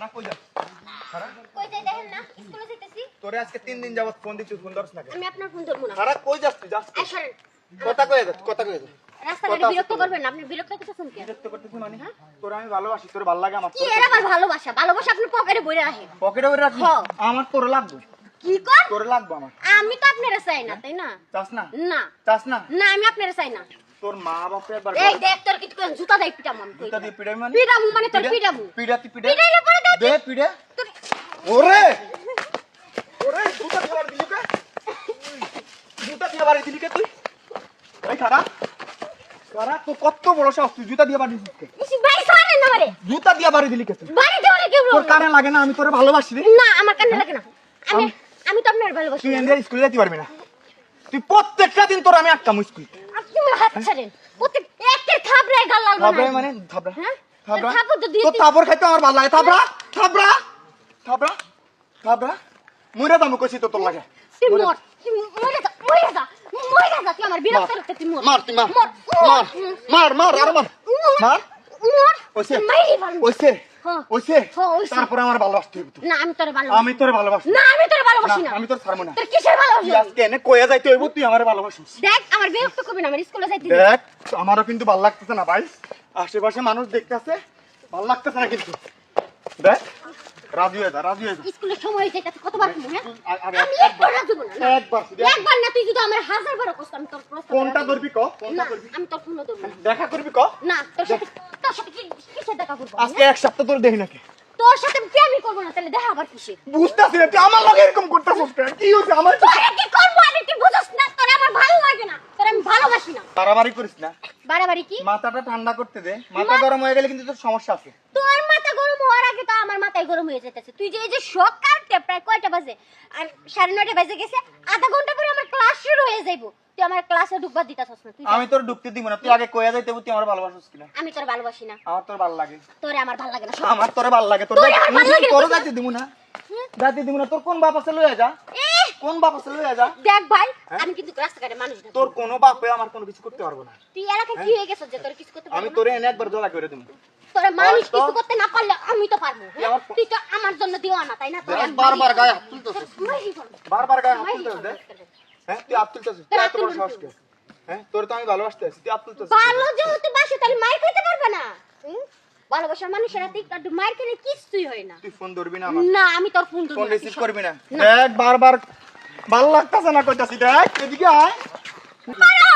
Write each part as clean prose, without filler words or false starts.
না কই যা খারা কই যাই দেখেন না স্কুলে যাইতেছি। তোরে আজকে 3 দিন যাবত ফোন দিছি ফোন ধরছ না কেন? আমি আপনার ফোন ধরবো না। খারা কই যাস তুই যাস এই সরেন। কথা কই যা কথা কই যা রাস্তাঘাটে বিরক্ত করবেন না। আপনি বিরক্ত করতেছেন কেন? বিরক্ত করতেছিস মানে তোরে আমি ভালোবাসি তোরে ভালো লাগে আমার কি এর আবার ভালোবাসা? ভালোবাসা আপনি পকেটে বইরে রাখেন। পকেটে ভরে রাখি হ্যাঁ। আমার তোরে লাগবে কি কর? তোরে লাগবে আমার আমি তো আপনারে চাই না, তাই না? চাস না না চাস না না আমি আপনারে চাই না। তোর মা বাপে একবার এই দেখ তোর কি কোন জুতা দেই পিটাম আমি কই। জুতা দিয়ে পিড়াই মানে পিটামু মানে তোর পিটামু। পিড়াতি পিড়া পিটাইলে পরে দাও। দে পিড়া তোর- ওরে ওরে জুতা দিয়ে বাড়ি দিলি কে জুতা দিয়ে বাড়ি দিলি কে তুই এই খারা খারা তো কত বড় সাহস তুই জুতা দিয়ে বাড়ি দিছিস কে ইসি ভাই সরেন না মারে। জুতা দিয়ে বাড়ি দিলি কে তুই বাড়ি দেওয়ারে কেউ তোর কানে লাগে না আমি তোরে ভালোবাসি রে না আমার কানে লাগে না। আমি আমি তো আপনার ভালোবাসি। তুই এন্ডিয়া স্কুলে যেতে পারবি না তুই প্রত্যেকটা দিন তোর আমি একটা স্কুল আপনি আমার হাত ছাড়েন। প্রত্যেক একের থাবড়ায় গাল লাল থাবড়া বানাই। মানে থাবড়া হ্যাঁ? থাবড়া থাবড়া তো দিয়ে তোর থাবড় খাইতে আমার ভালো লাগে থাবড়া থাবড়া থাবড়া থাবড়া মুইরা দাম কইছি তো তোর লাগে তুই মর। তুই মরে যা, মরে যা। মরে যা, তুই আমার বিরক্ত করতে তুই মর। মার তুই মার মর, মার মার মার আর মার মার মর। ওইসে মাইরি ভালো। ওইসে হ্যাঁ। ওইসে হ্যাঁ, ওইসে। তারপরে আমার ভালোবাসতে হবে তুই না আমি তোরে ভালোবাসি। আমি তোরে ভালোবাসি না আমি তোরে ভালোবাসি না। আমি তোর ছাড়বো না তোর কিসের ভালোবাসি? তুই আজকে এনে কইয়া যাইতে হইব তুই আমারে ভালোবাসিস দেখ আমার বিরক্ত করবি না, আমার স্কুলে যাইতে দে। দেখ আমারও কিন্তু ভালো লাগতেছে না ভাই আশেপাশে মানুষ দেখতেছে ভালো লাগতেছে না কিন্তু দেখ রাজি হয়ে যা রাজি হয়ে যা স্কুলের সময় যাইতে কতবার কমু হ্যাঁ? আরে আমি একবার রাজি হবো না। একবার শুধু একবার না তুই যদি আমার হাজার বার কষ্ট আমি তোর প্রস্তাব কোনটা রাজি ধরবি ক হবো কোনটা না। ধরবি আমি তোর ফোনও ধরবো না। দেখা করবি ক না তোর সাথে কিসের দেখা করবো আমি, আজকে এক সপ্তাহ তোর দেখি নাকি হ্যাঁ? তোর সাথে আমি প্রেমই করবো না, তাহলে দেখা আবার কিসে? বুঝতেছি না তুই আমার লগে এরকম করতেছিস কেন কি হইছে আমার তোরে কি করবো আমি, তুই বুঝছ না? তোরে আমার ভালো লাগে না, তোরে আমি ভালোবাসি না। বাড়াবাড়ি করিস না বাড়াবাড়ি কি? মাথাটা ঠান্ডা করতে দে মাথা গরম হয়ে গেলে কিন্তু তোর সমস্যা আছে তোর মাথা গরম হওয়ার আগে তো আমার মাথায় গরম হয়ে যেতেছে। তুই যে এই যে সকালতে প্রায় কয়টা বাজে আর 9:30 বাজে গেছে, আধা ঘন্টা পরে আমার ক্লাস শুরু হয়ে যাইবো। তুই আমার ক্লাসে ঢুকবা দিতাছস না। তুই আমি তোর ঢুকতে দিব না তুই আগে কইয়া যাইতে তুই আমার ভালোবাসিস কিনা আমি তোর ভালোবাসি না। আমার তোর ভালো লাগে তোরে আমার ভালো লাগে না। আমার তোরে ভালো লাগে তোর তোরে আমার ভালো লাগে না। তোর যাইতে দিব না যাইতে দিব না তোর কোন বাপ আছে লইয়া যা এহ, কোন বাপ আছে লইয়া যা দেখ ভাই আমি কিন্তু রাস্তাঘাটে মানুষ না। তোর কোনো বাপে আমার কোনো কিছু করতে পারবো না তুই এলাকায় কি হয়ে গেছিস যে তোর কিছু করতে আমি পারবো না? তোরে এনে একবার জলা করে দেব তোরে মানুষ তো- কিছু করতে না পারলে আমি তো পারবো। তুই আমার- তুই তো আমার জন্য দিওয়া না, তাই না? তোরে আমি বারবার গায়ে হাত তুলতেছিস মাইরি করবো। বারবার গায়ে হাত মাইরি তুলতেছিস করবো। দেখ হ্যাঁ তুই হাত তুলতেছিস তুই তোর এত বড় হাত সাহস কে হ্যাঁ তোর তো আমি ভালোবাসতে আছি তুই হাত তুলতেছিস ভালো যেহেতু বাসে তাহলে মার খেতে পারবে না। হুম? ভালোবাসার মানুষের হাতে একটু মার খেলে কিছুই হয় না। তুই ফোন ধরবি না আমার না আমি তোর ফোন ফোন ধরবো না। রিসিভ করবি না দেখ বারবার ভালো লাগতেছে না কইতাছি দেখ এদিকে আয় মারো!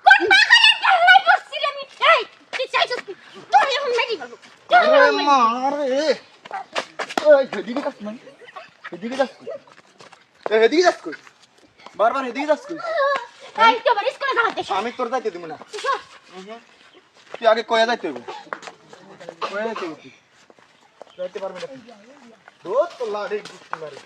কোন পাগলের কান্নায় বসছি রে আমি? এই, তুই চাইছিস কি? তোর এখন মেরে ফেলবো। তোর এখন আরে মেরে মা আরে এই এদিকে যাস না এদিকে যাস কই এই এদিকে যাস কই বারবার এদিকে যাস কই ফেলবো। এই, তুই আমার স্কুলে দাঁড়াতে এসো। আমি তোর যাইতে দিব না এসো। তুই আগে কয়া যাইতে হইব কয়া যাইতে হইব তুই যাইতে পারবি না দোস্ত তো লাড়ি গুষ্টি মারে